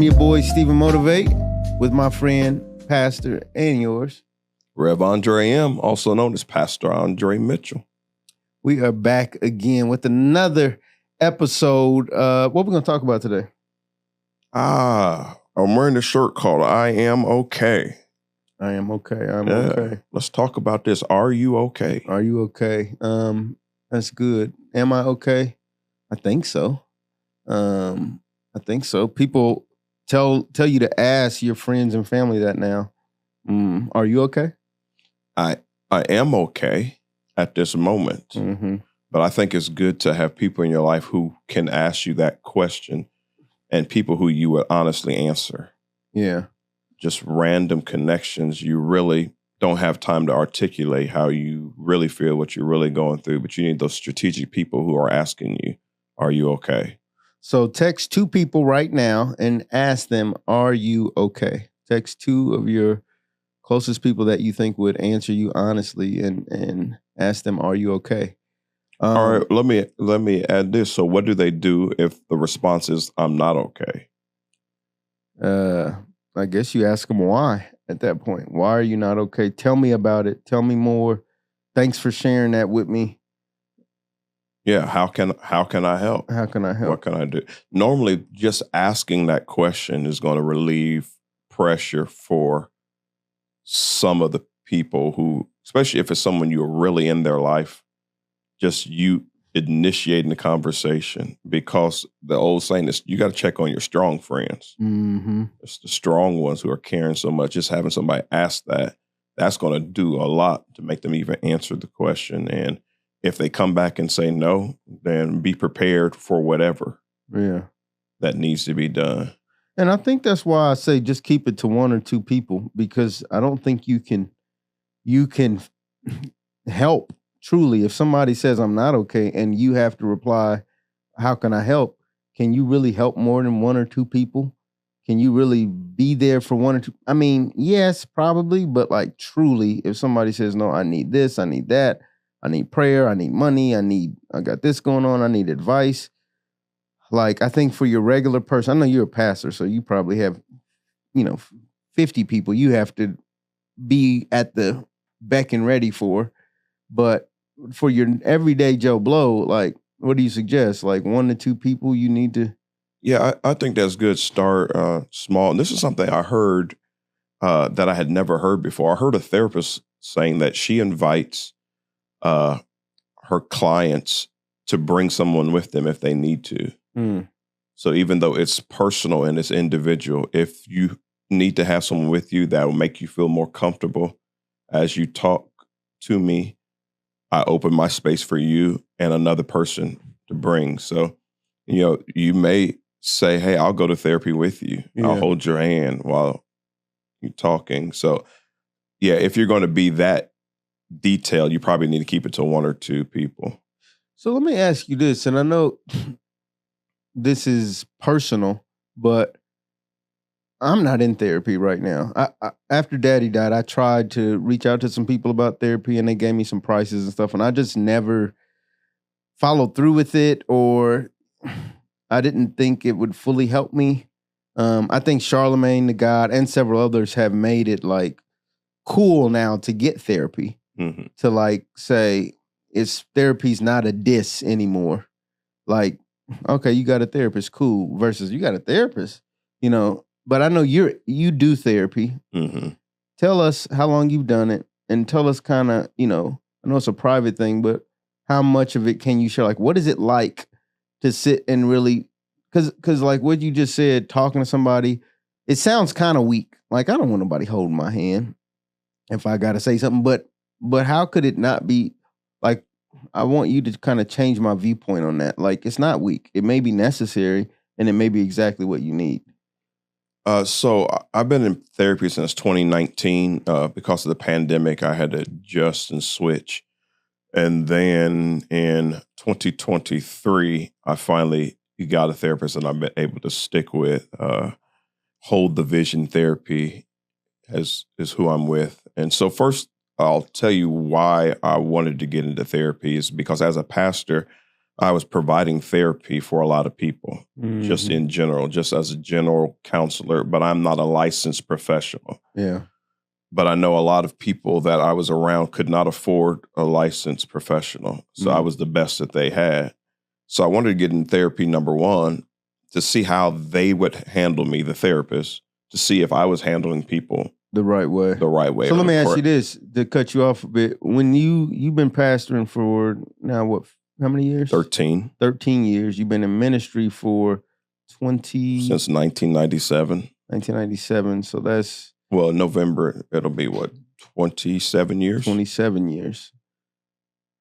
I'm your boy, Stephen Motivate, with my friend, Pastor, and yours, Rev Andre M., also known as Pastor Andre Mitchell. We are back again with another episode. What we're going to talk about today? I'm wearing a shirt called I Am Okay. I am okay. I'm okay. Let's talk about this. Are you okay? Are you okay? That's good. Am I okay? I think so. People tell you to ask your friends and family that now. Are you okay? I am okay at this moment. Mm-hmm. But I think it's good to have people in your life who can ask you that question and people who you would honestly answer. Yeah. Just random connections. You really don't have time to articulate how you really feel, what you're really going through, but you need those strategic people who are asking you, are you okay? So text 2 people right now and ask them, are you okay? Text 2 of your closest people that you think would answer you honestly and ask them, are you okay? All right, let me add this. So what do they do if the response is, I'm not okay? I guess you ask them why at that point. Why are you not okay? Tell me about it. Tell me more. Thanks for sharing that with me. Yeah, how can I help? How can I help? What can I do? Normally, just asking that question is going to relieve pressure for some of the people who, especially if it's someone you're really in their life, just you initiating the conversation, because the old saying is you got to check on your strong friends. Mm-hmm. It's the strong ones who are caring so much. Just having somebody ask that's going to do a lot to make them even answer the question. And if they come back and say no, then be prepared for whatever that needs to be done. And I think that's why I say just keep it to 1 or 2 people, because I don't think you can help truly if somebody says I'm not okay and you have to reply, how can I help? Can you really help more than 1 or 2 people? Can you really be there for 1 or 2? I mean, yes, probably, but like truly, if somebody says, no, I need this, I need that, I need prayer, I need money, I got this going on, I need advice. Like, I think for your regular person, I know you're a pastor, so you probably have, 50 people you have to be at the beck and ready for. But for your everyday Joe Blow, like, what do you suggest? Like 1 to 2 people you need to? Yeah, I think that's good. Start small. And this is something I heard that I had never heard before. I heard a therapist saying that she invites her clients to bring someone with them if they need to. So even though it's personal and it's individual, if you need to have someone with you that will make you feel more comfortable as you talk to me, I open my space for you and another person to bring. So, you may say, hey, I'll go to therapy with you. Yeah. I'll hold your hand while you're talking. So, yeah, if you're going to be that detailed, you probably need to keep it to 1 or 2 people. So let me ask you this, and I know this is personal, but I'm not in therapy right now. I after Daddy died, I tried to reach out to some people about therapy, and they gave me some prices and stuff, and I just never followed through with it, or I didn't think it would fully help me. I think Charlemagne the God and several others have made it like cool now to get therapy, to like say therapy's not a diss anymore. Like, okay, you got a therapist, cool, versus you got a therapist, But I know you do therapy. Mm-hmm. Tell us how long you've done it, and tell us kind of, I know it's a private thing, but how much of it can you share? Like, what is it like to sit and really, because like what you just said, talking to somebody, it sounds kind of weak. Like, I don't want nobody holding my hand if I got to say something, but how could it not be like, I want you to kind of change my viewpoint on that. Like, it's not weak. It may be necessary, and it may be exactly what you need. So I've been in therapy since 2019. Because of the pandemic, I had to adjust and switch. And then in 2023, I finally got a therapist that I've been able to stick with. Hold the Vision Therapy is who I'm with. And so first, I'll tell you why I wanted to get into therapy is because as a pastor, I was providing therapy for a lot of people, just Mhm. in general, just as a general counselor, but I'm not a licensed professional. Yeah. But I know a lot of people that I was around could not afford a licensed professional. So I Mm. was the best that they had. So I wanted to get in therapy, number one, to see how they would handle me, the therapist, to see if I was handling people The right way. the right way. So let or me ask you correct- this to cut you off a bit. When you've been pastoring for now what? How many years? 13 13 years. You've been in ministry for 20 since 1997. 1997. So that's Well, in November, it'll be what, 27 years? 27 years.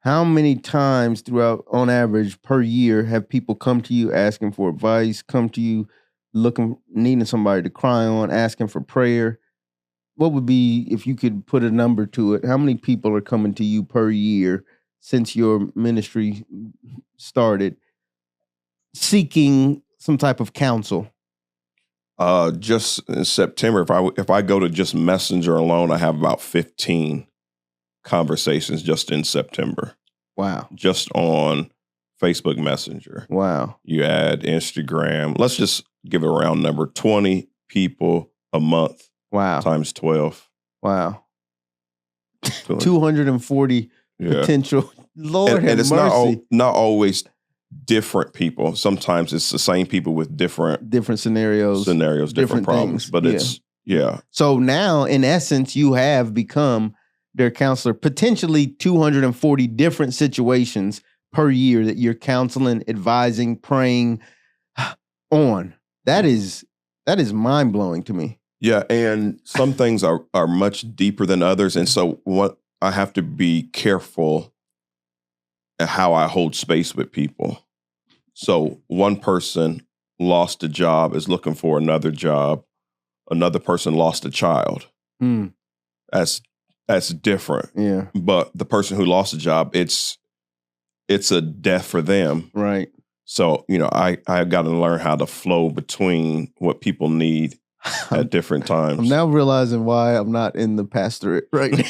How many times throughout, on average, per year, have people come to you asking for advice, come to you needing somebody to cry on, asking for prayer? What would be, if you could put a number to it, how many people are coming to you per year since your ministry started seeking some type of counsel? Just in September, if I go to just Messenger alone, I have about 15 conversations just in September, Wow. just on Facebook Messenger. Wow. You add Instagram. Let's just give it a round number: 20 people a month Wow. times 12. Wow. 240 Yeah. potential. Lord And have it's mercy. not always different people. Sometimes it's the same people with different Different scenarios. scenarios, different problems. things. But Yeah. it's, yeah. So now, in essence, you have become their counselor, potentially 240 different situations per year that you're counseling, advising, praying on. That is mind blowing to me. Yeah, and some things are much deeper than others. And so what I have to be careful at how I hold space with people. So one person lost a job, is looking for another job. Another person lost a child. Mm, That's different. yeah, But the person who lost a job, it's a death for them. right. So, I got to learn how to flow between what people need at different times. I'm now realizing why I'm not in the pastorate right now.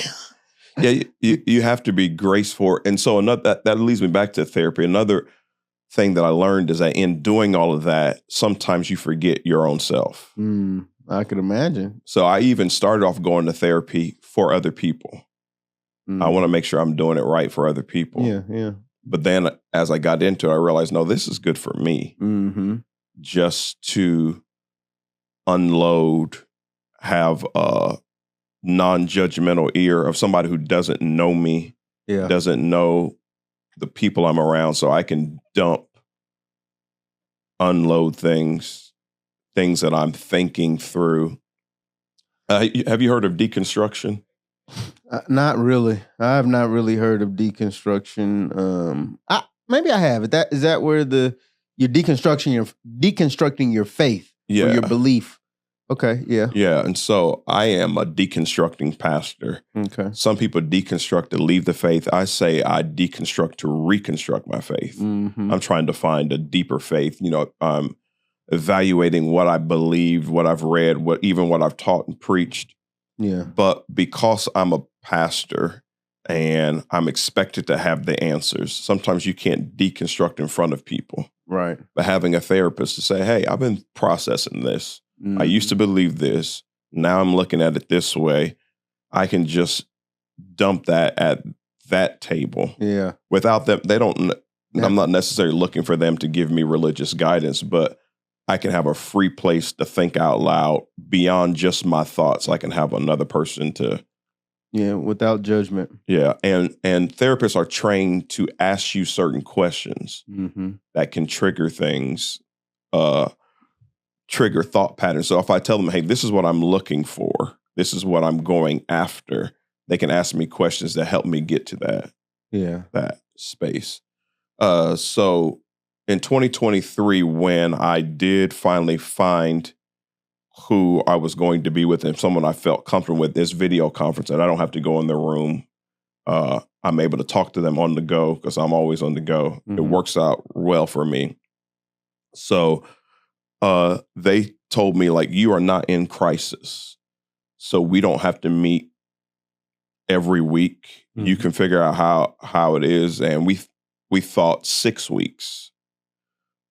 Yeah, you have to be graceful. And so that leads me back to therapy. Another thing that I learned is that in doing all of that, sometimes you forget your own self. I could imagine. So I even started off going to therapy for other people. I want to make sure I'm doing it right for other people. Yeah, yeah. But then as I got into it, I realized, no, this is good for me. Mm-hmm. Just to unload, have a non-judgmental ear of somebody who doesn't know me, Yeah. doesn't know the people I'm around, so I can unload things that I'm thinking through. Have you heard of deconstruction? Not really. I have not really heard of deconstruction. Maybe I have. Is that where you're deconstructing your faith or Yeah. your belief? Okay, yeah. Yeah, and so I am a deconstructing pastor. Okay. Some people deconstruct to leave the faith. I say I deconstruct to reconstruct my faith. Mm-hmm. I'm trying to find a deeper faith. I'm evaluating what I believe, what I've read, what I've taught and preached. Yeah. But because I'm a pastor and I'm expected to have the answers, sometimes you can't deconstruct in front of people. Right. But having a therapist to say, hey, I've been processing this. I used to believe this. Now I'm looking at it this way. I can just dump that at that table. Yeah. Without them, I'm not necessarily looking for them to give me religious guidance, but I can have a free place to think out loud beyond just my thoughts. I can have another person to. Yeah, without judgment. Yeah. And therapists are trained to ask you certain questions that can trigger things, trigger thought patterns. So if I tell them, hey, this is what I'm looking for, this is what I'm going after, they can ask me questions that help me get to that space. So in 2023, when I did finally find who I was going to be with and someone I felt comfortable with, this video conference, and I don't have to go in the room. I'm able to talk to them on the go because I'm always on the go. It works out well for me. So they told me, like, you are not in crisis. So we don't have to meet every week. You can figure out how it is. And we thought 6 weeks.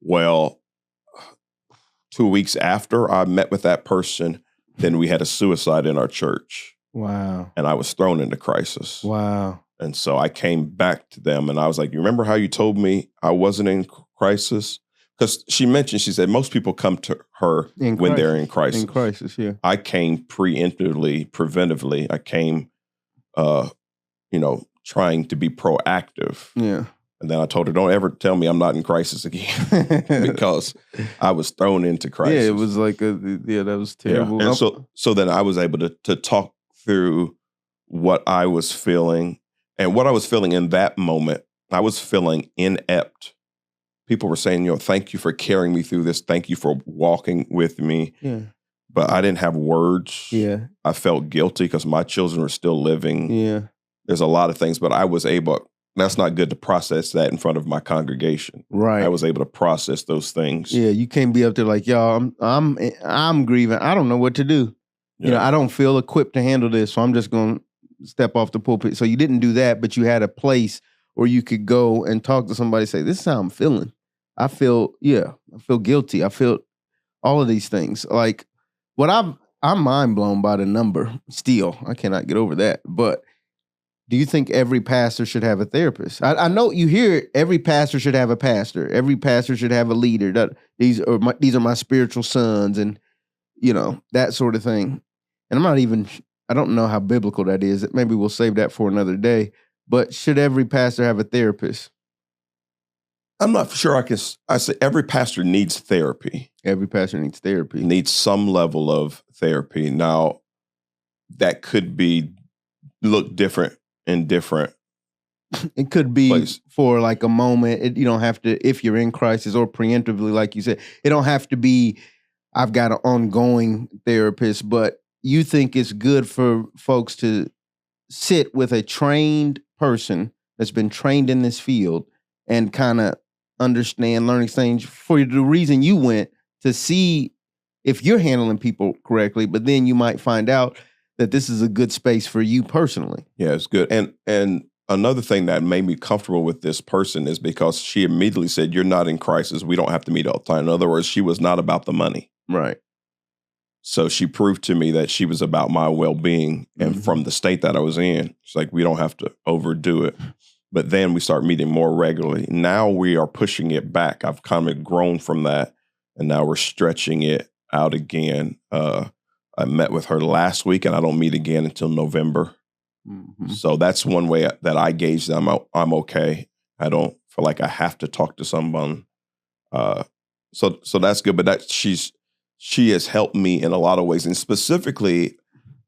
Well, 2 weeks after I met with that person, then we had a suicide in our church. Wow. And I was thrown into crisis. Wow. And so I came back to them and I was like, you remember how you told me I wasn't in crisis? Because she said most people come to her when they're in crisis. In crisis, yeah. I came preventively. I came, trying to be proactive. Yeah. And then I told her, don't ever tell me I'm not in crisis again because I was thrown into crisis. Yeah, it was like, that was terrible. Yeah. And so then I was able to talk through what I was feeling. And what I was feeling in that moment, I was feeling inept. People were saying, thank you for carrying me through this. Thank you for walking with me. Yeah. But I didn't have words. Yeah. I felt guilty because my children were still living. Yeah. There's a lot of things, but I was able, that's not good to process that in front of my congregation. Right. I was able to process those things. Yeah, you can't be up there like, y'all, I'm grieving. I don't know what to do. Yeah. I don't feel equipped to handle this, so I'm just going to step off the pulpit. So you didn't do that, but you had a place where you could go and talk to somebody, say, this is how I'm feeling. I feel guilty. I feel all of these things. Like, I'm mind blown by the number still. I cannot get over that. But do you think every pastor should have a therapist? I know you hear it, every pastor should have a pastor. Every pastor should have a leader. These are my spiritual sons and, that sort of thing. And I don't know how biblical that is. Maybe we'll save that for another day. But should every pastor have a therapist? I'm not sure I say every pastor needs therapy. Every pastor needs therapy. Needs some level of therapy. Now, that could look different in different It could be place. For like a moment. You don't have to, if you're in crisis or preemptively, like you said, it don't have to be, I've got an ongoing therapist, but you think it's good for folks to sit with a trained person that's been trained in this field and kind of understand, learn exchange for the reason you went to see if you're handling people correctly, but then you might find out that this is a good space for you personally. Yeah, it's good. And another thing that made me comfortable with this person is because she immediately said, you're not in crisis. We don't have to meet all the time. In other words, she was not about the money. Right. So she proved to me that she was about my well-being. And from the state that I was in, it's like, we don't have to overdo it. But then we start meeting more regularly. Now we are pushing it back. I've kind of grown from that. And now we're stretching it out again. I met with her last week and I don't meet again until November. Mm-hmm. So that's one way that I gauge that I'm okay. I don't feel like I have to talk to someone. So that's good. But she has helped me in a lot of ways. And specifically,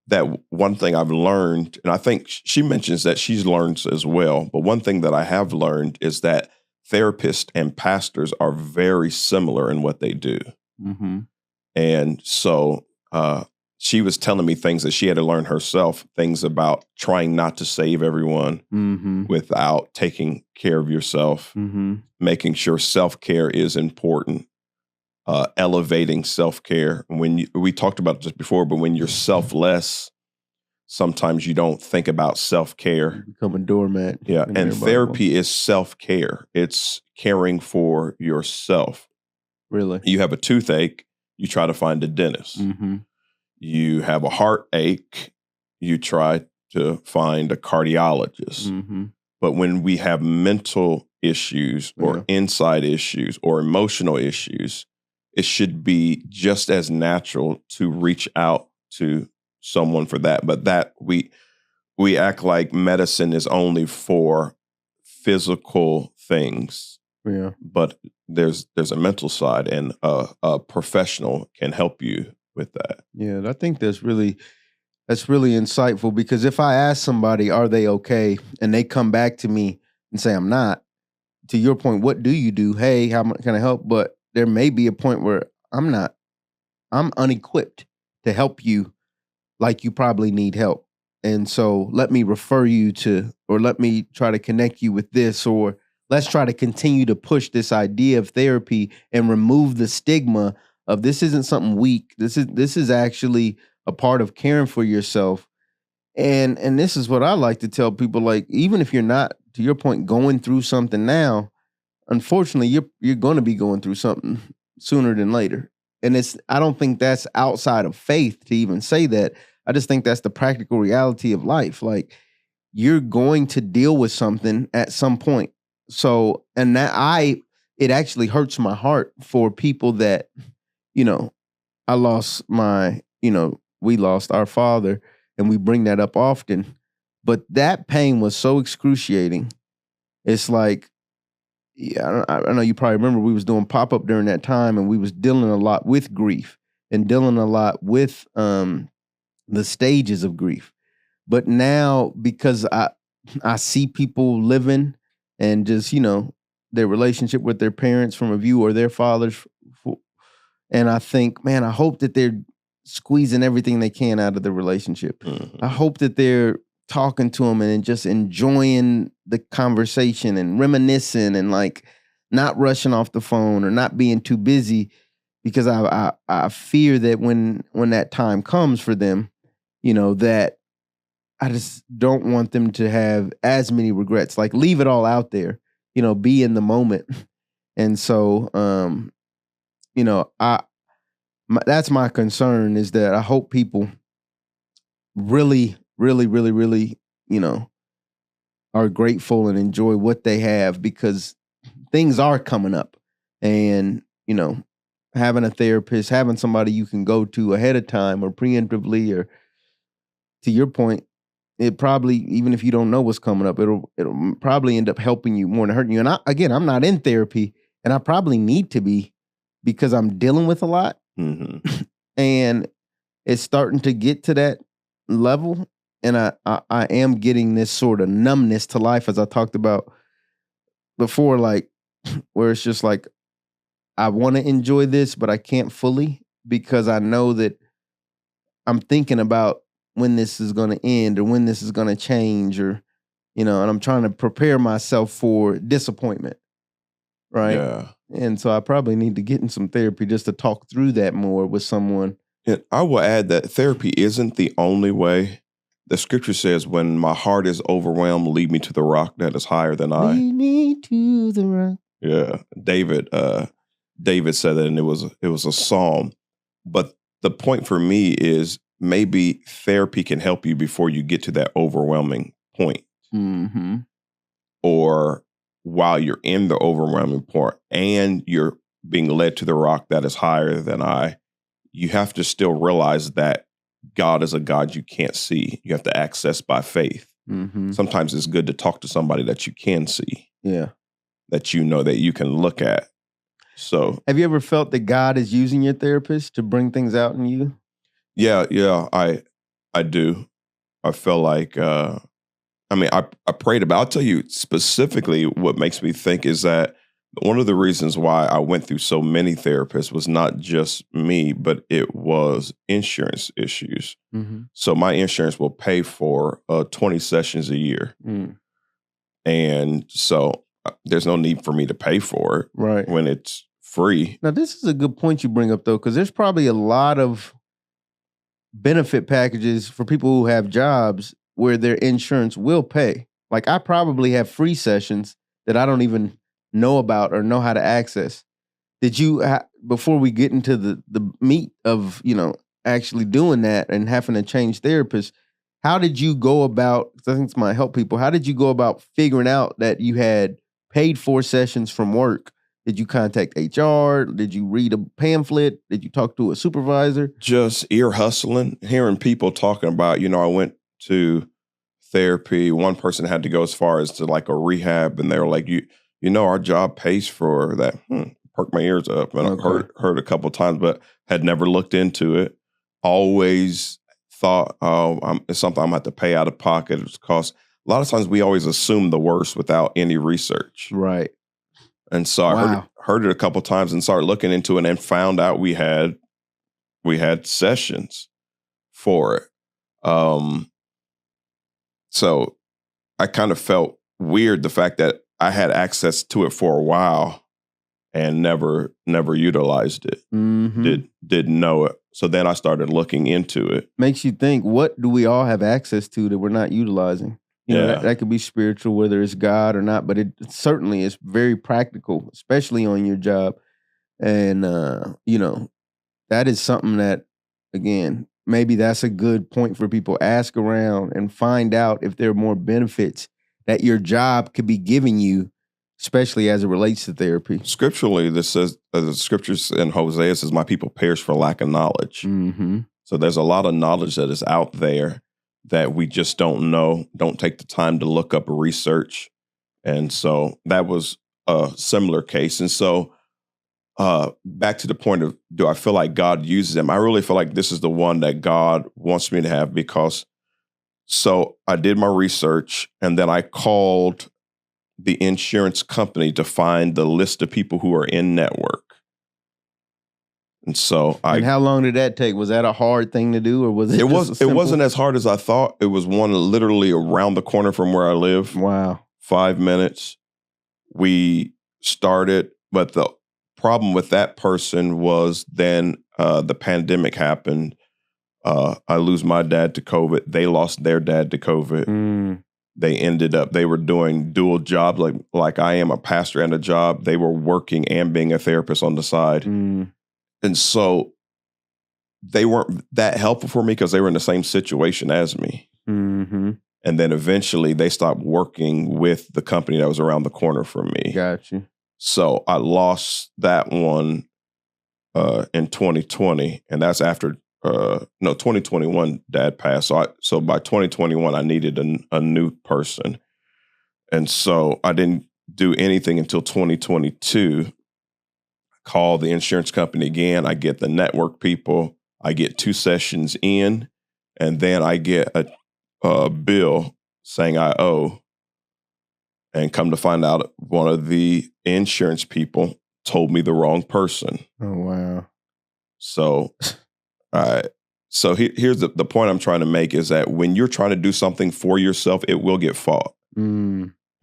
that one thing I've learned, and I think she mentions that she's learned as well, but one thing that I have learned is that therapists and pastors are very similar in what they do. Mm-hmm. And so she was telling me things that she had to learn herself, things about trying not to save everyone without taking care of yourself, making sure self-care is important. Elevating self-care. We talked about this before, but when you're selfless, sometimes you don't think about self-care. You become a doormat. Yeah, and therapy is self-care. It's caring for yourself. Really? You have a toothache, you try to find a dentist. Mm-hmm. You have a heartache, you try to find a cardiologist. Mm-hmm. But when we have mental issues or inside issues or emotional issues, it should be just as natural to reach out to someone for that. But that we act like medicine is only for physical things. Yeah. But there's a mental side, and a professional can help you with that. Yeah, I think that's really insightful, because if I ask somebody, are they okay? And they come back to me and say, I'm not. To your point, what do you do? Hey, how can I help? But there may be a point where I'm unequipped to help you like you probably need help. And so let me refer you to, or let me try to connect you with this, or let's try to continue to push this idea of therapy and remove the stigma of this isn't something weak. This is actually a part of caring for yourself. And this is what I like to tell people, like, even if you're not to your point, going through something now, unfortunately, you're going to be going through something sooner than later. And I don't think that's outside of faith to even say that. I just think that's the practical reality of life. Like, you're going to deal with something at some point. So, and it actually hurts my heart for people that, I lost we lost our father, and we bring that up often. But that pain was so excruciating. It's like, yeah, I know you probably remember we was doing pop-up during that time, and we was dealing a lot with grief and dealing a lot with the stages of grief. But now, because I see people living and just, their relationship with their parents from a view, or their fathers, and I think, man, I hope that they're squeezing everything they can out of the relationship. I hope that they're talking to them and just enjoying the conversation and reminiscing and like not rushing off the phone or not being too busy, because I fear that when that time comes for them, that I just don't want them to have as many regrets. Like, leave it all out there, be in the moment. And so, that's my concern, is that I hope people really, really, really, really, are grateful and enjoy what they have, because things are coming up. And, having a therapist, having somebody you can go to ahead of time or preemptively, or to your point, it probably, even if you don't know what's coming up, it'll probably end up helping you more than hurting you. And I'm not in therapy, and I probably need to be, because I'm dealing with a lot. Mm-hmm. And it's starting to get to that level. And I am getting this sort of numbness to life, as I talked about before, like, where it's just like, I want to enjoy this, but I can't fully, because I know that I'm thinking about when this is going to end, or when this is going to change, or, and I'm trying to prepare myself for disappointment. Right. Yeah. And so I probably need to get in some therapy just to talk through that more with someone. And I will add that therapy isn't the only way. The scripture says, when my heart is overwhelmed, lead me to the rock that is higher than I. Lead me to the rock. Yeah. David said that, and it was a psalm. But the point for me is, maybe therapy can help you before you get to that overwhelming point. Mm-hmm. Or while you're in the overwhelming point and you're being led to the rock that is higher than I, you have to still realize that God is a God you can't see. You have to access by faith. Mm-hmm. Sometimes it's good to talk to somebody that you can see. Yeah. That that you can look at. So, have you ever felt that God is using your therapist to bring things out in you? Yeah, I do. I feel like, I prayed about, I'll tell you specifically what makes me think is that one of the reasons why I went through so many therapists was not just me, but it was insurance issues. Mm-hmm. So my insurance will pay for 20 sessions a year. Mm. And so there's no need for me to pay for it, right, when it's free. Now, this is a good point you bring up, though, because there's probably a lot of benefit packages for people who have jobs where their insurance will pay. Like, I probably have free sessions that I don't even know about or know how to access. Did you, before we get into the meat of, actually doing that and having to change therapists, how did you go about, because I think this might help people, how did you go about figuring out that you had paid for sessions from work? Did you contact HR? Did you read a pamphlet? Did you talk to a supervisor? Just ear hustling, hearing people talking about, I went to therapy. One person had to go as far as to like a rehab, and they were like, our job pays for that. Perked my ears up, and Okay. I heard a couple of times, but had never looked into it. Always thought, it's something I'm going to have to pay out of pocket. It's cost. A lot of times we always assume the worst without any research. Right. And so I heard it a couple of times and started looking into it, and found out we had sessions for it. So I kind of felt weird, the fact that I had access to it for a while and never utilized it. Mm-hmm. Didn't know it. So then I started looking into it. Makes you think, what do we all have access to that we're not utilizing? You know, Yeah. that could be spiritual, whether it's God or not, but it certainly is very practical, especially on your job. And, you know, that is something that, again, maybe that's a good point for people. Ask around and find out if there are more benefits that your job could be giving you, especially as it relates to therapy. Scripturally, this says, the scriptures in Hosea says, my people perish for lack of knowledge. Mm-hmm. So there's a lot of knowledge that is out there that we just don't know, don't take the time to look up research. And so that was a similar case. And so back to the point of, do I feel like God uses them? I really feel like this is the one that God wants me to have, because so I did my research and then I called the insurance company to find the list of people who are in network. And so And how long did that take? Was that a hard thing to do, or was it? It wasn't as hard as I thought. It was one literally around the corner from where I live. Wow. 5 minutes. We started, but the problem with that person was then the pandemic happened. I lose my dad to COVID. They lost their dad to COVID. They were doing dual jobs, like I am a pastor and a job. They were working and being a therapist on the side. And so they weren't that helpful for me because they were in the same situation as me. Mm-hmm. And then eventually they stopped working with the company that was around the corner from me. Got you. So I lost that one in 2020. And that's after, 2021, Dad passed. So by 2021, I needed a new person. And so I didn't do anything until 2022. Call the insurance company again. I get the network people. I get 2 sessions in, and then I get a bill saying I owe. And come to find out, one of the insurance people told me the wrong person. Oh, wow. So, here's the point I'm trying to make is that when you're trying to do something for yourself, it will get fought.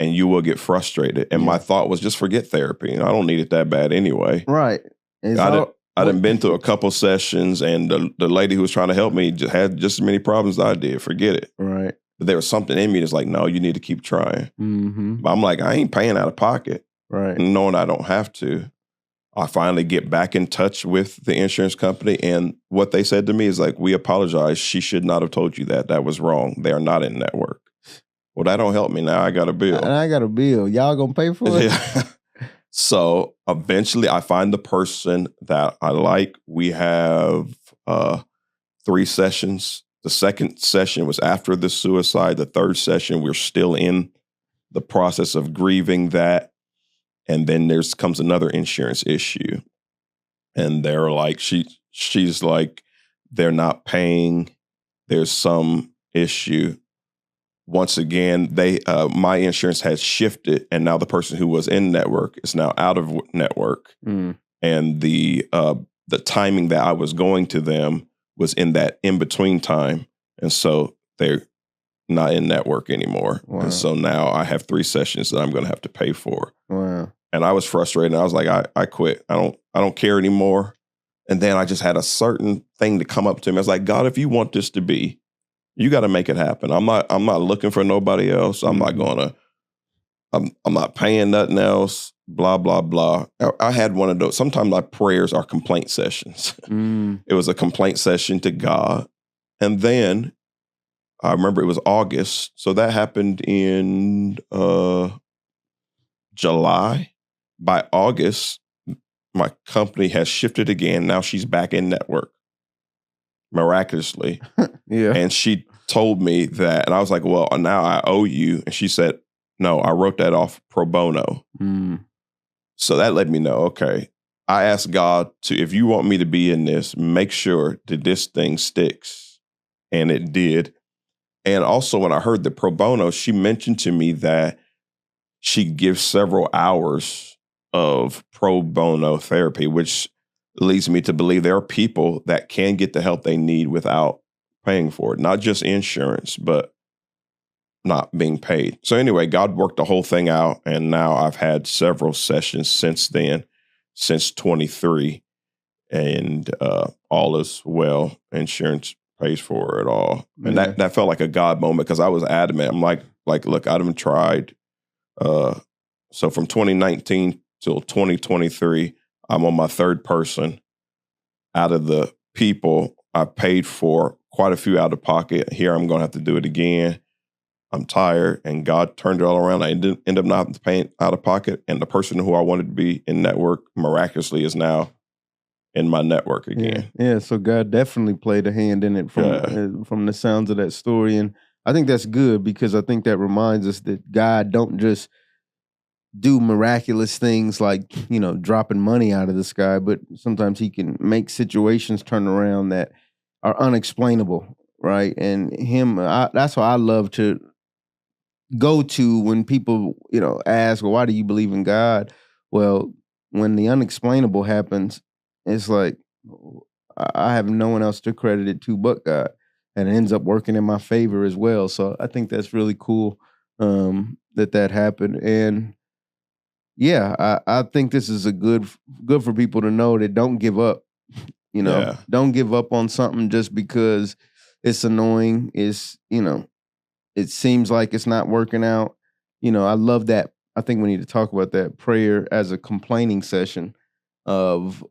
And you will get frustrated. And my thought was, just forget therapy. I don't need it that bad anyway. Right. I done been to a couple sessions, and the lady who was trying to help me had just as many problems as I did. Forget it. Right. But there was something in me that's like, no, you need to keep trying. Mm-hmm. But I'm like, I ain't paying out of pocket. Right. Knowing I don't have to. I finally get back in touch with the insurance company, and what they said to me is like, we apologize. She should not have told you that. That was wrong. They are not in network. Well, that don't help me now. I got a bill. And I got a bill. Y'all gonna pay for it? Yeah. So eventually I find the person that I like. We have 3 sessions. The second session was after the suicide. The third session, we're still in the process of grieving that. And then comes another insurance issue. And they're like, she's like, they're not paying. There's some issue. Once again, my insurance has shifted, and now the person who was in network is now out of network. And the timing that I was going to them was in that in-between time. And so they're not in network anymore. Wow. And so now I have 3 sessions that I'm going to have to pay for. Wow. And I was frustrated. I was like, I quit. I don't care anymore. And then I just had a certain thing to come up to me. I was like, God, if you want this to be, you got to make it happen. I'm not looking for nobody else. I'm not gonna. I'm not paying nothing else. Blah blah blah. I had one of those. Sometimes my prayers are complaint sessions. It was a complaint session to God, and then I remember it was August. So that happened in July. By August, my company has shifted again. Now she's back in network. Miraculously. Yeah. And she told me that, and I was like, well, now I owe you. And she said, no, I wrote that off pro bono. So that let me know, okay, I asked God to, if you want me to be in this, make sure that this thing sticks. And it did. And also when I heard the pro bono, she mentioned to me that she gives several hours of pro bono therapy, which leads me to believe there are people that can get the help they need without paying for it. Not just insurance, but not being paid. So anyway, God worked the whole thing out. And now I've had several sessions since then, since 23. And all is well. Insurance pays for it all. And that felt like a God moment because I was adamant. I'm like, like, look, I haven't tried. So from 2019 till 2023, I'm on my third person. Out of the people, I paid for quite a few out of pocket. Here, I'm going to have to do it again. I'm tired, and God turned it all around. I ended up not paying out of pocket, and the person who I wanted to be in network miraculously is now in my network again. Yeah. So God definitely played a hand in it from the sounds of that story, and I think that's good because I think that reminds us that God don't just do miraculous things like, dropping money out of the sky, but sometimes he can make situations turn around that are unexplainable, right? And that's why I love to go to when people, ask, well, why do you believe in God? Well, when the unexplainable happens, it's like I have no one else to credit it to but God. And it ends up working in my favor as well. So I think that's really cool that happened. And yeah, I think this is good for people to know that don't give up. Don't give up on something just because it's annoying. It seems like it's not working out. I love that. I think we need to talk about that prayer as a complaining session of,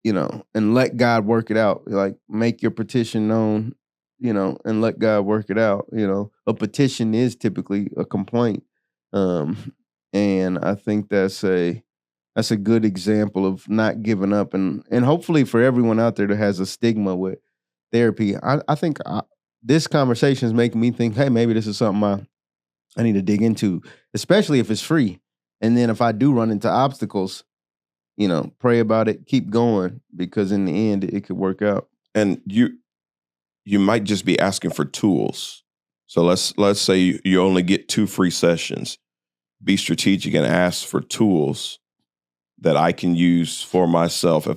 and let God work it out. Like, make your petition known, and let God work it out. A petition is typically a complaint. And I think that's a good example of not giving up, and hopefully for everyone out there that has a stigma with therapy, I think this conversation is making me think, hey, maybe this is something I need to dig into, especially if it's free. And then if I do run into obstacles, pray about it, keep going, because in the end it could work out. And you might just be asking for tools. So let's say you only get 2 free sessions. Be strategic and ask for tools that I can use for myself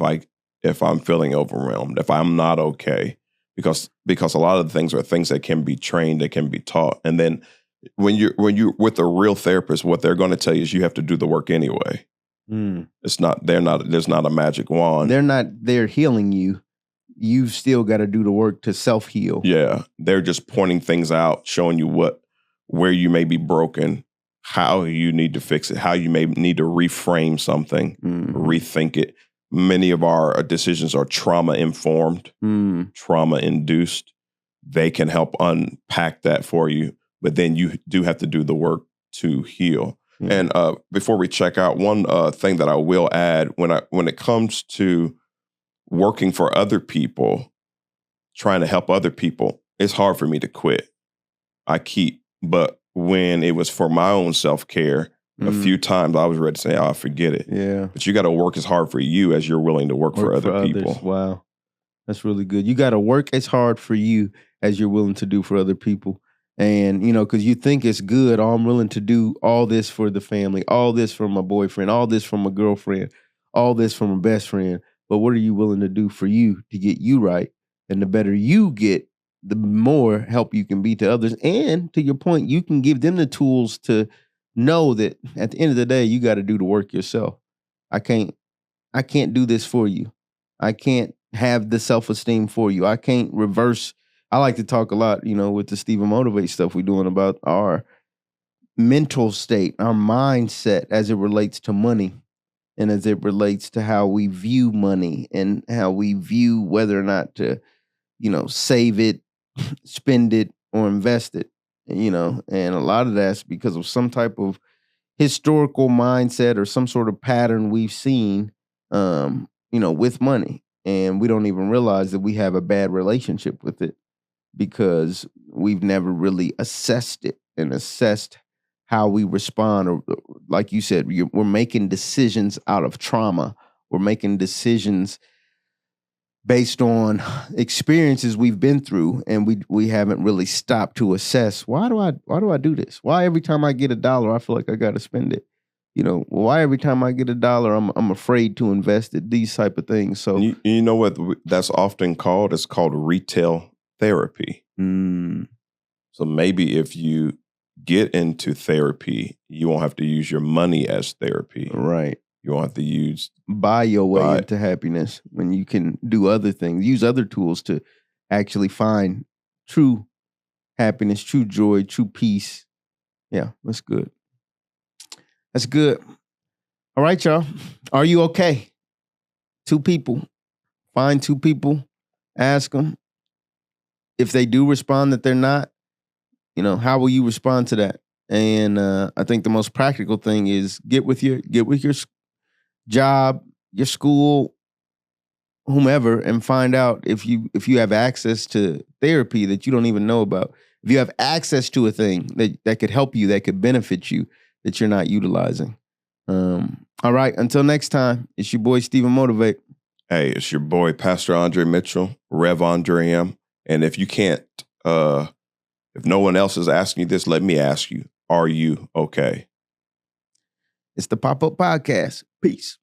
if I'm feeling overwhelmed, if I'm not okay, because a lot of the things are things that can be trained, that can be taught. And then when you're with a real therapist, what they're going to tell you is you have to do the work anyway. There's not a magic wand. They're not there healing you. You've still got to do the work to self-heal. Yeah. They're just pointing things out, showing you where you may be broken, how you need to fix it, how you may need to reframe something, rethink it. Many of our decisions are trauma-informed, trauma-induced. They can help unpack that for you, but then you do have to do the work to heal. And before we check out, one thing that I will add, when it comes to working for other people, trying to help other people, it's hard for me to quit. But when it was for my own self-care, a few times I was ready to say, oh, forget it. Yeah. But you got to work as hard for you as you're willing to work for other people. Others. Wow. That's really good. You got to work as hard for you as you're willing to do for other people. And, because you think it's good, I'm willing to do all this for the family, all this for my boyfriend, all this for my girlfriend, all this for my best friend. But what are you willing to do for you to get you right? And the better you get, the more help you can be to others. And to your point, you can give them the tools to know that at the end of the day, you got to do the work yourself. I can't do this for you. I can't have the self-esteem for you. I can't reverse. I like to talk a lot, with the Stephen Motivate stuff we're doing about our mental state, our mindset as it relates to money and as it relates to how we view money and how we view whether or not to, save it, spend it, or invest it, and a lot of that's because of some type of historical mindset or some sort of pattern we've seen, with money. And we don't even realize that we have a bad relationship with it because we've never really assessed it and assessed how we respond. Or like you said, we're making decisions out of trauma. We're making decisions based on experiences we've been through, and we haven't really stopped to assess, why do I do this? Why every time I get $1, I feel like I got to spend it? Why every time I get $1, I'm afraid to invest it? These type of things. So you know what that's often called? It's called retail therapy. So maybe if you get into therapy, you won't have to use your money as therapy. Right. You won't have to buy your way into happiness when you can do other things, use other tools to actually find true happiness, true joy, true peace, Yeah, that's good. That's good. All right, y'all. Are you okay? 2 people. Find 2 people. Ask them. If they do respond that they're not, how will you respond to that? And I think the most practical thing is get with your job, your school, whomever, and find out if you have access to therapy that you don't even know about. If you have access to a thing that could help you, that could benefit you, that you're not utilizing. All right, until next time, it's your boy Stephen Motivate. Hey, it's your boy Pastor Andre Mitchell, Rev Andre M. And if you can't, if no one else is asking you this, let me ask you, are you okay? It's the Pop-Up Podcast. Peace.